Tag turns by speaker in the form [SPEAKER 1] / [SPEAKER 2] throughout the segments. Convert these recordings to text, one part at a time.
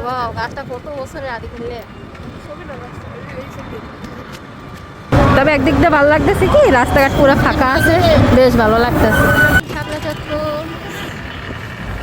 [SPEAKER 1] Wow, গাছটা কত বছরের আদি করলে। তবে একদিক দিয়ে ভালো লাগতেছে কি রাস্তাঘাট পুরো ফাঁকা আছে, বেশ ভালো লাগতেছে।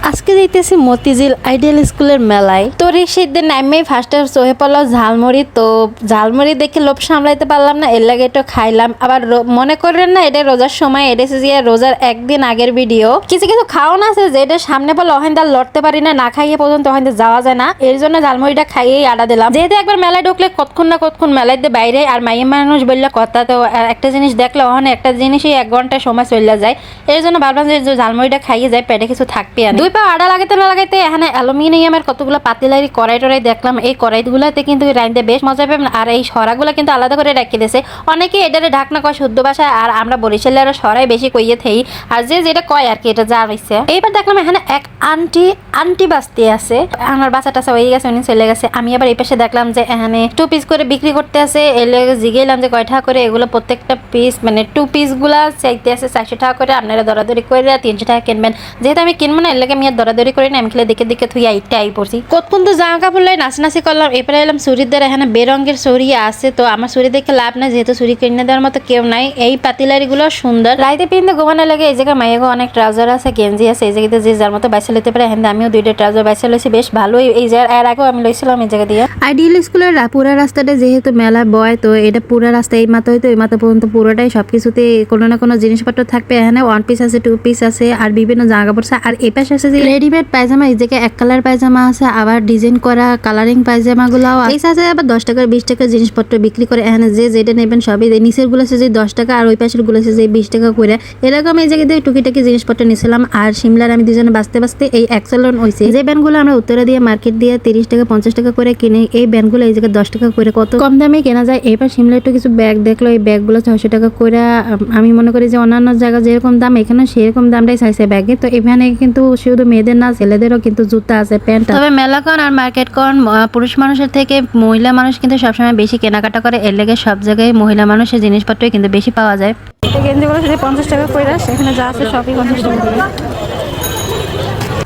[SPEAKER 1] আজকে যাইতেছি মতিঝিল আইডিয়াল স্কুলের মেলায়। তো রিক্সাদের নামেই ফার্স্টে চোখে পড়লো ঝালমুড়ি। তো ঝালমুড়ি দেখে লোভ সামলাইতে পারলাম না, এর লাগে একটু খাইলাম। আবার মনে করেন না এটা রোজার সময়, এটা যে রোজার একদিন আগের ভিডিও। কিছু কিছু খাওয়ান আছে যে এটা সামনে বলে ওখানটা লড়তে পারি না, না খাইয়ে পর্যন্ত ওখানে যাওয়া যায় না, এর জন্য ঝালমুড়িটা খাইয়েই আডা দিলাম। যেহেতু একবার মেলায় ঢুকলে কতক্ষণ না কতক্ষণ মেলায় বাইরে, আর মাইয়া মানুষ বললে কথা, তো একটা জিনিস দেখলে ওখানে একটা জিনিসই 1 ঘন্টা সময় চলে যায়। এর জন্য ভাবলাম যে ঝালমুড়িটা খাইয়ে যায়, পেটে কিছু থাকবে। দুই পা আডা লাগাতে না লাগাইতে এখানে অ্যালুমিনিয়ামের কতগুলো পাতিলারি কড়াই টড়াই দেখলাম। এই কড়াইগুলোতে কিন্তু রাইন্দে বেশ মজা পাবেন। আর এই সরাগুলো কিন্তু আলাদা করে রেখে দিয়েছে। অনেকে এটারে ঢাকনা কয় শুদ্ধ ভাষায়, আর আমরা বরিশালের সরাই বেশি কইয়ে থাই, আর যে যেটা কয় আর কি এটা যা রয়েছে। এইবার দেখলাম এখানে এক আন্টি বাঁচতে আছে। আমার বাচ্চা টাচা হয়ে গেছে, উনি চলে গেছে। আমি আবার এই পাশে দেখলাম যে এখানে 2 পিস করে বিক্রি করতে আছে। এলে জিগেলাম যে কয় টাকা করে এগুলো, প্রত্যেকটা পিস মানে 2 পিস গুলা চাইতে আছে 400 টাকা করে। আপনারা দরাদরি করে 300 টাকা কিনবেন। যেহেতু আমি কিনবো না, এর লাগে আমি আর দরাদরি করি না, আমি খেলে দেখে দেখে থুই আই পড়ছি। কতক্ষণ তো জামা কাপড় লাই নাচনাচি করলাম। এরপরে এলাম চুরিদার। এখানে বেরঙ্গের চুরি আছে, তো আমার চুরি দেখে লাভ নাই, যেহেতু চুরি কিনে দেওয়ার মতো কেউ নাই। এই পাতিলারি গুলো সুন্দর, রাইতে পিনতে ঘুমানো লাগে। এই জায়গায় মাইয়াগো অনেক ট্রাউজার আছে, গেঞ্জি আছে। এই জায়গাতে যে যার মতো বাইসা লইতে পারে। এখানে আমিও 2টা ট্রাউজার বাইসা লইছি, বেশ ভালোই। এই জায়গায় এর আগেও আমি লইছিলাম এই জায়গা দিয়ে। আইডিয়াল স্কুলের পুরা রাস্তাটা যেহেতু মেলা বয়, তো এটা পুরা রাস্তা এই মাথা হইতো এই মাথা পর্যন্ত পুরোটাই সবকিছুতে কোনো না কোনো জিনিসপত্র থাকবে। এখানে 1 পিস আছে, 2 পিস আছে, আর বিভিন্ন জামা কাপড় আছে। আর এই পাশে আছে যে রেডিমেড পায়জামা। এই জায়গায় 1 কালার পায়জামা আছে, আবার ডিজাইন করা কালারিং পায়জামা গুলাও এই সাথে আবার 10 টাকা 20 টাকা জিনিসপত্র বিক্রি করে। এখানে যে যেটা নেবেন সবই। নিচের গুলো আছে যে 10 টাকা, আর ওই পাশের গুলো আছে যে 20 টাকা করে। এরকম এই জায়গায় টুকিটাকি জিনিসপত্র নিয়েছিলাম। আর সিমলার আমি দুজনে বাঁচতে এই এক্সেলন হয়েছে। যে ব্যান্ডগুলো আমরা উত্তরা দিয়ে মার্কেট দিয়ে 30 টাকা 50 টাকা করে কিনে, এই ব্যান্ডগুলো এই জায়গায় 10 টাকা করে, কত কম দামে কেনা যায়। এবার সিমলা একটু কিছু ব্যাগ দেখলো, এই ব্যাগগুলো 600 টাকা করে। আমি মনে করি যে অন্যান্য জায়গা যেরকম দাম এখানে সেরকম দামটাই চাইছে ব্যাগে। তো এখানে কিন্তু শুধু মেয়েদের না, ছেলেদেরও কিন্তু জুতা আছে, প্যান্ট। তবে মেলা কন আর মার্কেট কন পুরুষ মানুষের থেকে মহিলা মানুষ কিন্তু সবসময় বেশি কেনাকাটা করে। এর লেগে সব জায়গায় মহিলা মানুষের জিনিসপত্রই কিন্তু বেশি পাওয়া যায়। গেঞ্জিগুলো যদি 50 টাকা করে, সেখানে যা আছে সবই 50 টাকা করে।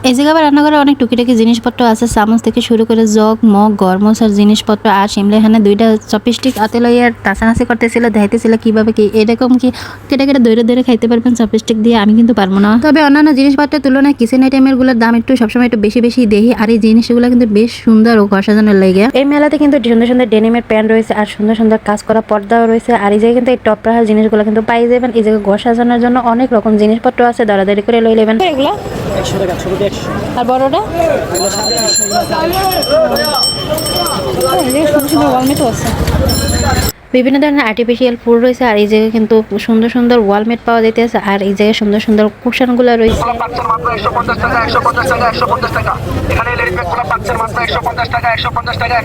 [SPEAKER 1] এই জায়গায় আবার রান্নাঘরে অনেক টুকিটাকি জিনিসপত্র আছে, চামচ থেকে শুরু করে জগ মগ গরমসার জিনিসপত্র। আর সিমলা এখানে 2টা চপস্টিক হাতে লইয়া টাচানাচি করতেছিল, দেখাইতেছিল কিভাবে কি এরকম কি কেটে কেটে দৈরে খাইতে পারবেন চপস্টিক দিয়ে। আমি কিন্তু পারবো না। তবে অন্যান্য জিনিসপত্রের তুলনায় কিচেন আইটেমের গুলোর দাম একটু সবসময় একটু বেশি দেখি। আর এই জিনিসগুলো কিন্তু বেশ সুন্দর ও ঘর সাজানোর লাগে। এই মেলাতে কিন্তু সুন্দর সুন্দর ডেনিমের প্যান্ট রয়েছে, আর সুন্দর সুন্দর কাজ করা পর্দাও রয়েছে। আর এই জায়গায় কিন্তু এই টপ রাখার জিনিসগুলো কিন্তু পাই যাবেন। এই জায়গায় ঘর সাজানোর জন্য অনেক রকম জিনিসপত্র আছে, দরাদরি করে লই নেবেন। এগুলো
[SPEAKER 2] 100 টাকা, ছোটটা 100।
[SPEAKER 1] আর বড়টা ওয়ালমেটও আছে, বিভিন্ন ধরনের আর্টিফিশিয়াল ফুল রয়েছে। আর এই জায়গায় কিন্তু সুন্দর সুন্দর ওয়ালমেট পাওয়া যাইতেছে। আর এই জায়গায় সুন্দর সুন্দর কুশনগুলো রয়েছে।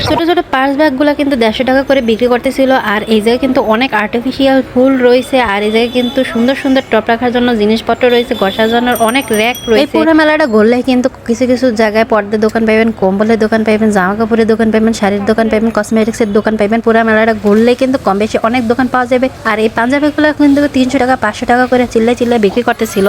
[SPEAKER 1] ছোট ছোট পার্স ব্যাগগুলো কিন্তু 150 টাকা করে বিক্রি করতেছিল। আর এই জায়গায় কিন্তু অনেক আর্টিফিশিয়াল ফুল রয়েছে। আর এই জায়গায় কিন্তু সুন্দর সুন্দর টপ রাখার জন্য জিনিসপত্র রয়েছে, ঘর সাজানোর অনেক র্যাক রয়েছে। এই পুরো মেলাটা ঘুরলে কিন্তু কিছু কিছু জায়গায় পর্দার দোকান পাইবেন, কম্বলের দোকান পাইবেন, জামা কাপড়ের দোকান পাইবেন, শাড়ির দোকান পাইবেন, কসমেটিক্সের দোকান পাইবেন। পুরো মেলাটা ঘুরলে কিন্তু কম বেশি অনেক দোকান পাওয়া যাবে। আর এই পাঞ্জাবিগুলো কিন্তু 300 টাকা 500 টাকা করে চিল্লায় বিক্রি করতেছিল।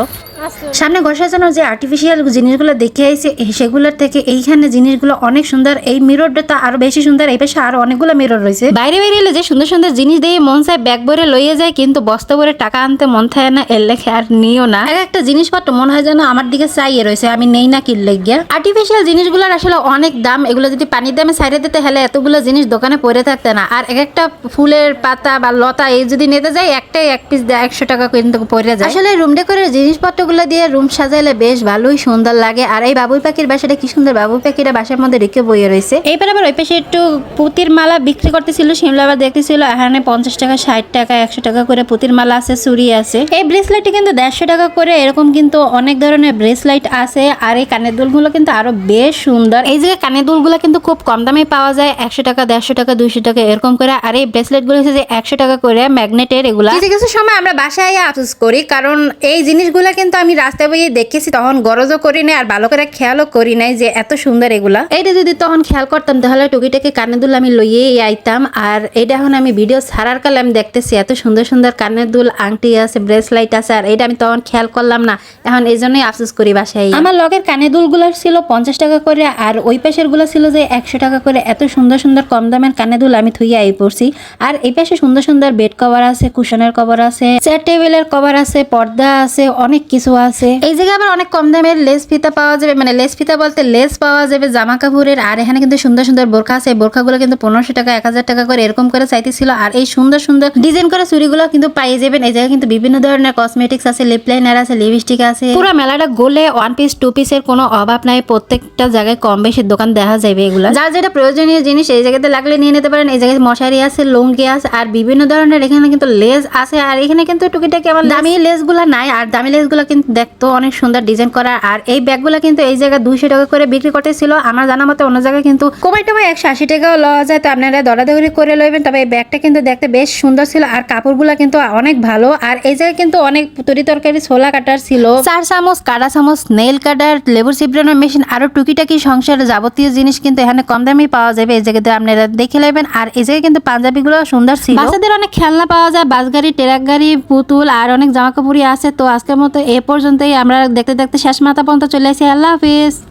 [SPEAKER 1] সামনে ঘর সাজানোর যে আর্টিফিশিয়াল জিনিসগুলো দেখে আইছে, সেগুলোর থেকে এইখানে জিনিসগুলো অনেক সুন্দর। এই মিররটা তো আরো বেশি সুন্দর। এই পাশে আরো অনেকগুলো মিরর রয়েছে। বাইরে এলে যে সুন্দর সুন্দর জিনিস দিয়ে মন চায় ব্যাগ ভরে লইয়ে যায়, কিন্তু বস্তা ভরে টাকা আনতে মন থাকে না, এর লেখে আর নিও না। একটা জিনিসপত্র মনে হয় যেন আমার দিকে চাইয়ে রয়েছে, আমি নেই না কিনলে গিয়া। আর্টিফিশিয়াল জিনিসগুলোর আসলে অনেক দাম। এগুলো যদি পানির দামে সাইডে দিতে হলে এতগুলো জিনিস দোকানে পড়ে থাকতে না। আর একটা ফুলের পাতা বা লতা এই যদি নিতে যাই, একটাই 1 পিস 100 টাকা কিন্তু পড়ে যায়। আসলে রুম ডেকোরের জিনিসপত্রগুলো দিয়ে রুম সাজাইলে বেশ ভালোই সুন্দর লাগে। আর এই বাবুই পাখির বাসাটা কি সুন্দর, বাবুই পাখিরা বাসার মধ্যে রেখে বইয়ে রয়েছে। এইবার আবার ওই পাশে একটু পুতির মালা বিক্রি করতেছিল, সিমলা আবার দেখতেছিল। এখানে 50 টাকা 60 টাকা 100 টাকা করে পুতির মালা আছে, চুড়ি আছে। এই ব্রেসলেটটি কিন্তু 150 টাকা করে। এরকম কিন্তু অনেক ধরনের ব্রেসলেট আছে। আর এই কানের দুলগুলো কিন্তু আরো বেশ সুন্দর। এই যে কানের দুলগুলো কিন্তু খুব কম দামে পাওয়া যায়, 100 টাকা 150 টাকা 200 টাকা এরকম করে। আর এই ব্রেসলেট গুলো হচ্ছে যে 100 টাকা করে ম্যাগনেটের। এগুলা কিছু কিছু সময় আমরা বাসায় আফসোস করি, কারণ এই জিনিসগুলা কিন্তু আমি রাস্তায় বইয়ে দেখেছি, তখন গরজও করি নাই আর ভালো করে খেয়ালও করি নাই যে এত সুন্দর এগুলা। এইটা যদি তখন খেয়াল করতাম তাহলে টুকিটাকে কানের দুল আমি লইয়েই আইতাম। আর এটা এখন আমি ভিডিও ছাড়ার কালে আমি দেখতেছি এত সুন্দর সুন্দর কানের দুল, আংটি আছে, ব্রেসলাইট আছে, আর এটা আমি তখন খেয়াল করলাম না। এখন এই জন্যই আফসোস করি বাসায়। আমার লগের কানের দুলগুলো ছিল 50 টাকা করে, আর ওই পাশের গুলো ছিল যে 100 টাকা করে। এত সুন্দর সুন্দর কম দামের কানের দুল আমি থুইয়া আই পড়ছি। আর এই পাশে সুন্দর সুন্দর বেড কভার আছে, কুশনের কভার আছে, চেয়ার টেবিলের কভার আছে, পর্দা আছে, অনেক কিছু আছে। এই জায়গায় আবার অনেক কম দামের লেস ফিতা পাওয়া যাবে, মানে লেস ফিতা বলতে লেস পাওয়া যাবে জামা কাপড়ের। আর এখানে কিন্তু সুন্দর সুন্দর বোরখা আছে, বোরখাগুলো কিন্তু 1500 টাকা 1000 টাকা করে এরকম করে চাইতেছিল। আর এই সুন্দর সুন্দর ডিজাইন করা চুড়িগুলো কিন্তু পাইয়ে যাবেন। এই জায়গায় কিন্তু বিভিন্ন ধরনের কসমেটিক্স আছে, লিপ লাইনার আছে, লিপস্টিক আছে। পুরো মেলাটা গোলে 1 পিস 2 পিসের কোনো অভাব নাই, প্রত্যেকটা জায়গায় কম বেশি দোকান দেখা যাবে। এগুলো যার যেটা প্রয়োজনীয় জিনিস এই জায়গাতে লাগলে নিয়ে নিতে পারেন। এই জায়গায় মশারি আছে, লুঙ্গি আছে, আর বিভিন্ন ধরনের এখানে কিন্তু লেস আছে। আর এখানে কিন্তু টুকিটাকি আমার দামি লেসগুলো নাই, আর দামি লেসগুলো কিন্তু দেখতো অনেক সুন্দর ডিজাইন করা। আর এই ব্যাগগুলো কিন্তু এই জায়গায় 200 টাকা করে বিক্রি করতেছিল। আমার জানা মতে অন্য জায়গায় কিন্তু কমাই টমাই 180 টাকাও লওয়া যায়, তো আপনারা দরাদরি করে লইবেন। তবে এই ব্যাগটা কিন্তু দেখতে বেশ সুন্দর ছিল, আর কাপড়গুলো কিন্তু অনেক ভালো। আর এই জায়গায় কিন্তু অনেক তরি তরকারি ছোলা কাটার ছিল, 4 চামচ, কাটা চামচ, নেইল কাটার, লেবুর চিপড়ানোর মেশিন, আরো টুকিটাকি সংসারের যাবতীয় জিনিস কিন্তু এখানে কম দামে পাওয়া যাবে। এই জায়গাতে আপনারা দেখে নেবেন। আর এই জায়গায় কিন্তু পাঞ্জাবি গুলো সুন্দর ছিল, বাচ্চাদের অনেক খেলনা পাওয়া যায়, বাস গাড়ি, ট্রাক গাড়ি, পুতুল, আর অনেক জামা কাপড়ই আছে। তো আজকের মতো এ পর্যন্তই। আমরা দেখতে দেখতে শেষ মাথা পর্যন্ত চলে আসি। আল্লাহ হাফিজ।